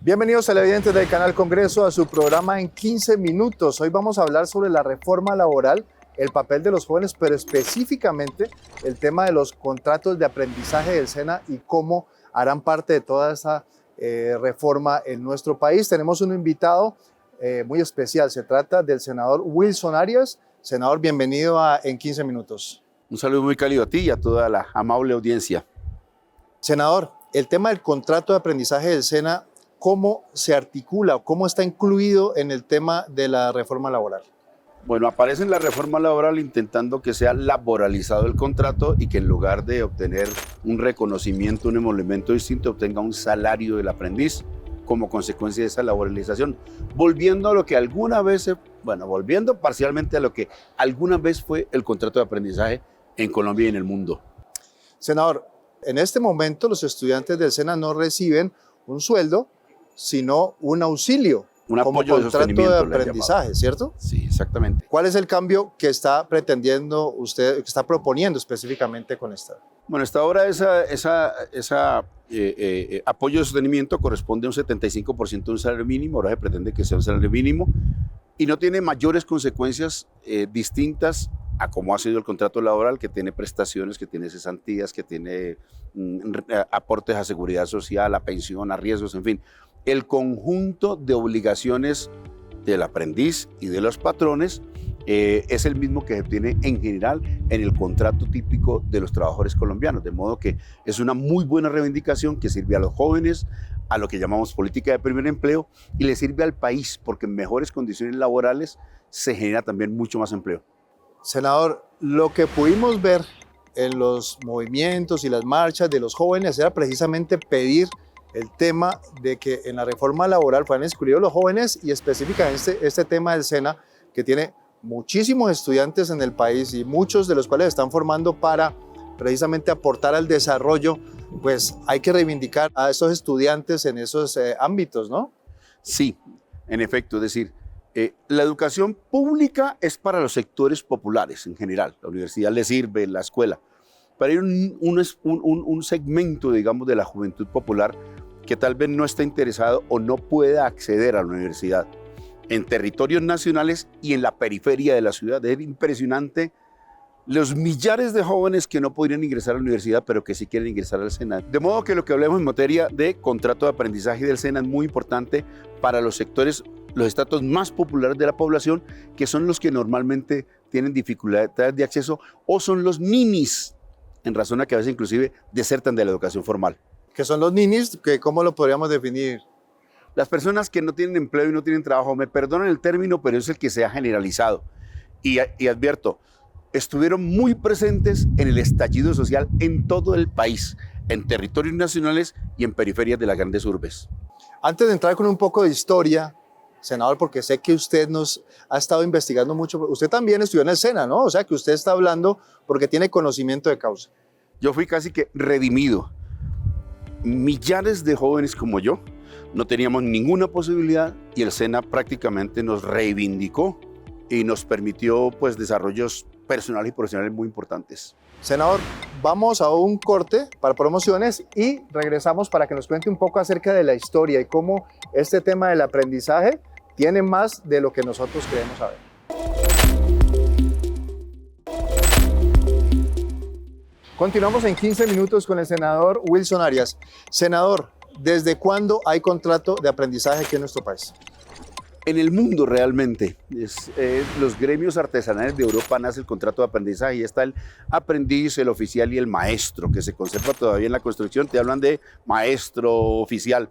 Bienvenidos televidentes del Canal Congreso a su programa en 15 minutos. Hoy vamos a hablar sobre la reforma laboral, el papel de los jóvenes, pero específicamente el tema de los contratos de aprendizaje del SENA y cómo harán parte de toda esa reforma en nuestro país. Tenemos un invitado muy especial. Se trata del senador Wilson Arias. Senador, bienvenido a En 15 Minutos. Un saludo muy cálido a ti y a toda la amable audiencia. Senador, el tema del contrato de aprendizaje del SENA, ¿cómo se articula, cómo está incluido en el tema de la reforma laboral? Bueno, aparece en la reforma laboral intentando que sea laboralizado el contrato y que en lugar de obtener un reconocimiento, un emolumento distinto, obtenga un salario del aprendiz como consecuencia de esa laboralización, volviendo a lo que alguna vez, volviendo parcialmente a lo que alguna vez fue el contrato de aprendizaje en Colombia y en el mundo. Senador, en este momento los estudiantes del SENA no reciben un sueldo, sino un auxilio, un como apoyo contrato de aprendizaje, ¿cierto? Sí, exactamente. ¿Cuál es el cambio que está pretendiendo usted, que está proponiendo específicamente con esta? Bueno, hasta ahora apoyo de sostenimiento corresponde a un 75% de un salario mínimo, ahora se pretende que sea un salario mínimo y no tiene mayores consecuencias distintas a cómo ha sido el contrato laboral, que tiene prestaciones, que tiene cesantías, que tiene aportes a seguridad social, a pensión, a riesgos, en fin. El conjunto de obligaciones del aprendiz y de los patrones es el mismo que se tiene en general en el contrato típico de los trabajadores colombianos, de modo que es una muy buena reivindicación que sirve a los jóvenes, a lo que llamamos política de primer empleo, y le sirve al país porque en mejores condiciones laborales se genera también mucho más empleo. Senador, lo que pudimos ver en los movimientos y las marchas de los jóvenes era precisamente pedir el tema de que en la reforma laboral fueran excluidos los jóvenes y específicamente este tema del SENA, que tiene muchísimos estudiantes en el país y muchos de los cuales están formando para precisamente aportar al desarrollo, pues hay que reivindicar a esos estudiantes en esos ámbitos, ¿no? Sí, en efecto, es decir, la educación pública es para los sectores populares en general, la universidad le sirve, la escuela, pero hay un segmento, digamos, de la juventud popular que tal vez no está interesado o no pueda acceder a la universidad en territorios nacionales y en la periferia de la ciudad. Es impresionante los millares de jóvenes que no podrían ingresar a la universidad, pero que sí quieren ingresar al SENA. De modo que lo que hablemos en materia de contrato de aprendizaje del SENA es muy importante para los sectores, los estratos más populares de la población, que son los que normalmente tienen dificultades de acceso o son los ninis, en razón a que a veces inclusive desertan de la educación formal. ¿Qué son los ninis? ¿Cómo lo podríamos definir? Las personas que no tienen empleo y no tienen trabajo, me perdonan el término, pero es el que se ha generalizado. Y advierto, estuvieron muy presentes en el estallido social en todo el país, en territorios nacionales y en periferias de las grandes urbes. Antes de entrar con un poco de historia, senador, porque sé que usted nos ha estado investigando mucho, usted también estudió en el SENA, ¿no? O sea, que usted está hablando porque tiene conocimiento de causa. Yo fui casi que redimido. Millares de jóvenes como yo no teníamos ninguna posibilidad y el SENA prácticamente nos reivindicó y nos permitió pues desarrollos personales y profesionales muy importantes. Senador, vamos a un corte para promociones y regresamos para que nos cuente un poco acerca de la historia y cómo este tema del aprendizaje tiene más de lo que nosotros queremos saber. Continuamos en 15 minutos con el senador Wilson Arias. Senador, ¿desde cuándo hay contrato de aprendizaje aquí en nuestro país? En el mundo realmente, los gremios artesanales de Europa nace el contrato de aprendizaje y está el aprendiz, el oficial y el maestro, que se conserva todavía en la construcción, te hablan de maestro oficial.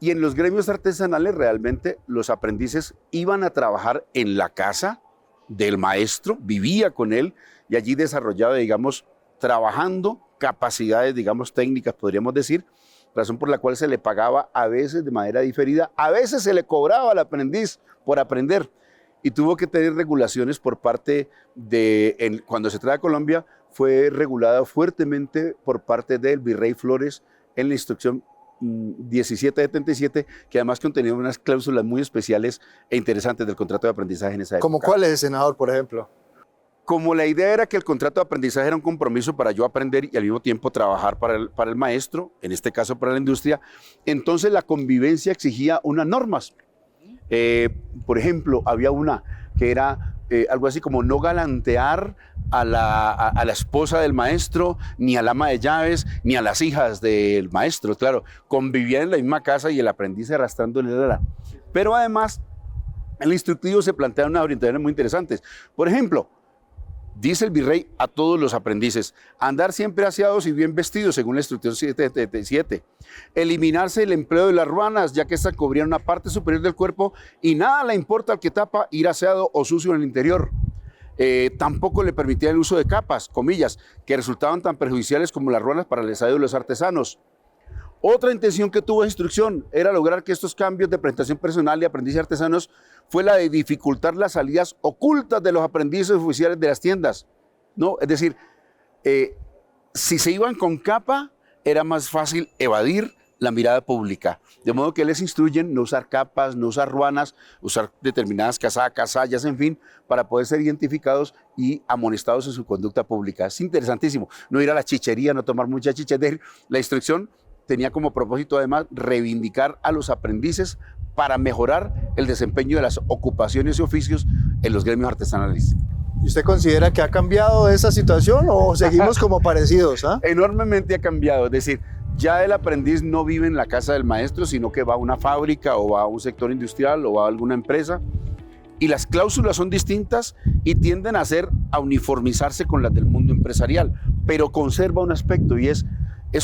Y en los gremios artesanales realmente los aprendices iban a trabajar en la casa del maestro, vivía con él y allí desarrollaba, digamos, trabajando capacidades, digamos, técnicas, podríamos decir, razón por la cual se le pagaba a veces de manera diferida, a veces se le cobraba al aprendiz por aprender y tuvo que tener regulaciones por parte de, cuando se trae a Colombia, fue regulada fuertemente por parte del virrey Flores en la instrucción 1777, que además contenía unas cláusulas muy especiales e interesantes del contrato de aprendizaje en esa época. ¿Cómo cuál es, senador, por ejemplo? Como la idea era que el contrato de aprendizaje era un compromiso para yo aprender y al mismo tiempo trabajar para el maestro, en este caso para la industria, entonces la convivencia exigía unas normas. Por ejemplo, había una que era algo así como no galantear a la esposa del maestro, ni al ama de llaves, ni a las hijas del maestro. Claro, convivían en la misma casa y el aprendiz arrastrándole la. Pero además, en el instructivo se plantean unas orientaciones muy interesantes. Por ejemplo, dice el virrey a todos los aprendices, andar siempre aseados y bien vestidos, según la instrucción 777. Eliminarse el empleo de las ruanas, ya que éstas cubrían una parte superior del cuerpo y nada le importa al que tapa ir aseado o sucio en el interior. Tampoco le permitía el uso de capas, comillas, que resultaban tan perjudiciales como las ruanas para el desayuno de los artesanos. Otra intención que tuvo la instrucción era lograr que estos cambios de presentación personal y aprendices artesanos fue la de dificultar las salidas ocultas de los aprendices oficiales de las tiendas, ¿no? Es decir, si se iban con capa, era más fácil evadir la mirada pública. De modo que les instruyen no usar capas, no usar ruanas, usar determinadas casacas, sayas, en fin, para poder ser identificados y amonestados en su conducta pública. Es interesantísimo. No ir a la chichería, no tomar mucha chicha. La instrucción tenía como propósito además reivindicar a los aprendices para mejorar el desempeño de las ocupaciones y oficios en los gremios artesanales. ¿Y usted considera que ha cambiado esa situación o seguimos como parecidos? Enormemente ha cambiado, es decir, ya el aprendiz no vive en la casa del maestro, sino que va a una fábrica o va a un sector industrial o va a alguna empresa y las cláusulas son distintas y tienden a uniformizarse con las del mundo empresarial, pero conserva un aspecto y es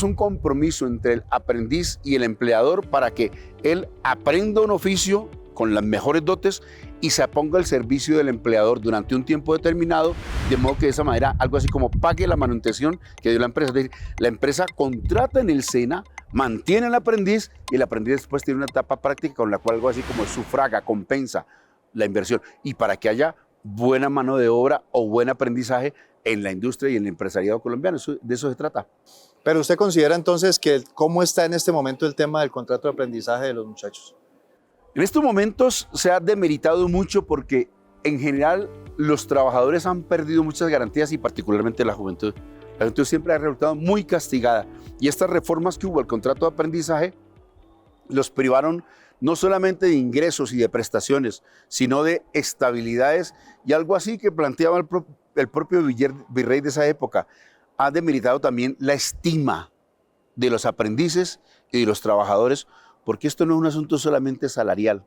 un compromiso entre el aprendiz y el empleador para que él aprenda un oficio con las mejores dotes y se ponga al servicio del empleador durante un tiempo determinado, de modo que de esa manera algo así como pague la manutención que dio la empresa. Es decir, la empresa contrata en el SENA, mantiene al aprendiz y el aprendiz después tiene una etapa práctica con la cual algo así como sufraga, compensa la inversión. Y para que haya buena mano de obra o buen aprendizaje en la industria y en el empresariado colombiano, de eso se trata. Pero usted considera entonces que cómo está en este momento el tema del contrato de aprendizaje de los muchachos. En estos momentos se ha demeritado mucho porque en general los trabajadores han perdido muchas garantías y particularmente la juventud. La juventud siempre ha resultado muy castigada y estas reformas que hubo al contrato de aprendizaje los privaron no solamente de ingresos y de prestaciones, sino de estabilidades y algo así que planteaba el propio virrey de esa época. Ha demeritado también la estima de los aprendices y de los trabajadores, porque esto no es un asunto solamente salarial.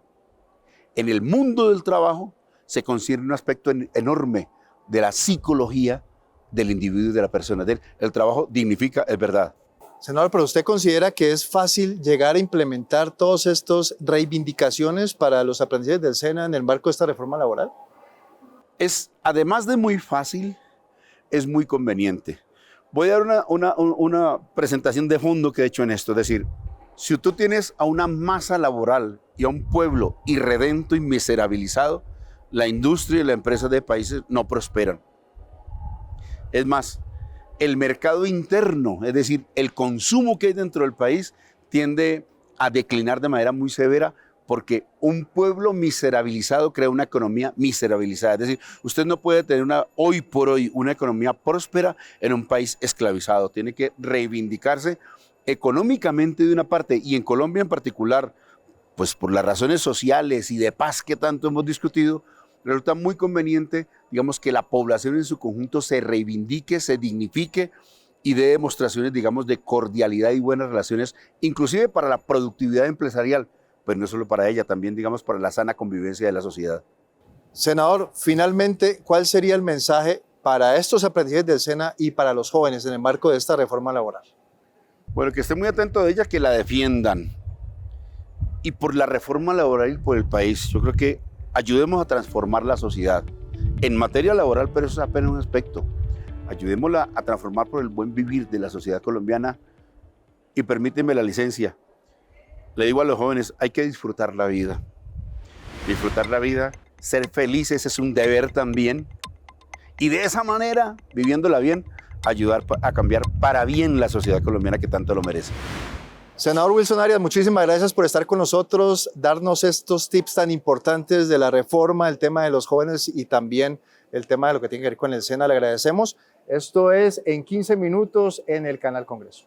En el mundo del trabajo se considera un aspecto enorme de la psicología del individuo y de la persona. El trabajo dignifica, es verdad. Senador, pero ¿usted considera que es fácil llegar a implementar todas estas reivindicaciones para los aprendices del SENA en el marco de esta reforma laboral? Además de muy fácil, es muy conveniente. Voy a dar una presentación de fondo que he hecho en esto, es decir, si tú tienes a una masa laboral y a un pueblo irredento y miserabilizado, la industria y la empresa de países no prosperan. Es más, el mercado interno, es decir, el consumo que hay dentro del país, tiende a declinar de manera muy severa porque un pueblo miserabilizado crea una economía miserabilizada. Es decir, usted no puede tener hoy por hoy una economía próspera en un país esclavizado. Tiene que reivindicarse económicamente de una parte, y en Colombia en particular, pues por las razones sociales y de paz que tanto hemos discutido, resulta muy conveniente, digamos, que la población en su conjunto se reivindique, se dignifique y dé demostraciones, digamos, de cordialidad y buenas relaciones, inclusive para la productividad empresarial, pues no solo para ella, también, digamos, para la sana convivencia de la sociedad. Senador, finalmente, ¿cuál sería el mensaje para estos aprendices del SENA y para los jóvenes en el marco de esta reforma laboral? Bueno, que estén muy atentos a ella, que la defiendan. Y por la reforma laboral y por el país, yo creo que ayudemos a transformar la sociedad. En materia laboral, pero eso es apenas un aspecto. Ayudémosla a transformar por el buen vivir de la sociedad colombiana. Y permíteme la licencia. Le digo a los jóvenes, hay que disfrutar la vida. Disfrutar la vida, ser felices es un deber también. Y de esa manera, viviéndola bien, ayudar a cambiar para bien la sociedad colombiana que tanto lo merece. Senador Wilson Arias, muchísimas gracias por estar con nosotros, darnos estos tips tan importantes de la reforma, el tema de los jóvenes y también el tema de lo que tiene que ver con el SENA. Le agradecemos. Esto es En 15 Minutos en el Canal Congreso.